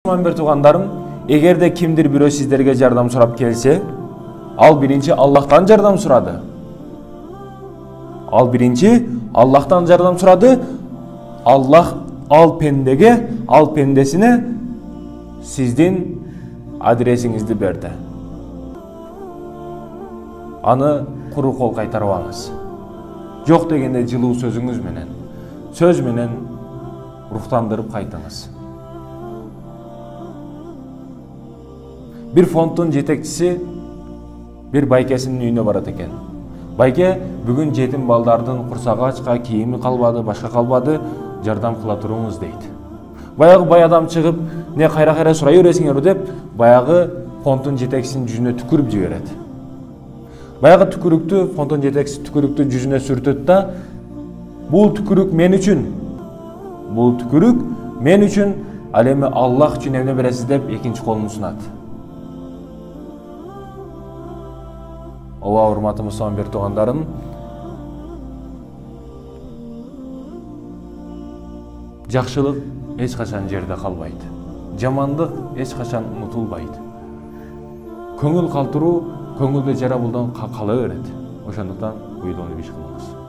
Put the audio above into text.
Bir tuğandarım, egerde kimdir biri sizlerge jardam surap kelse, al birinci Allah'tan jardam suradı. Al birinci Allah'tan jardam suradı. Allah al pendesine sizdin adresinizni berdi. Anı kuru kol kaytarabаңыз. Жоқ дегенде жылуу сөз менен руhtandırıp kaytыңыз. Bir fondun жетекчиси bir байкесинин үйүнө барат экен. Байке бүгүн жетим балдардын курсагы ачка, кийими калбады, башка калбады, жардам кыла туруңуз дейт. Баягы бай адам чыгып, "Не кайра сурай бересиңер" деп, баягы фондун жетекчисинин жүзүнө түкүрүп жиберет. Баягы түкүрүктү, фондун жетекчиси түкүрүктү жүзүнө сүртөт да, "Бул түкүрүк мен үчүн, ал эми Аллах үчүн эмне бересиз" деп экинчи колун сунат. Ова урматтуу мусулман бир туугандарым, жакшылык эч качан жерде калбайт. Жамандык эч качан унутулбайт. Көңүл калтыруу көңүлдө жара булдан кала берет. Ошондуктан уйлонуп иш кылыңыз.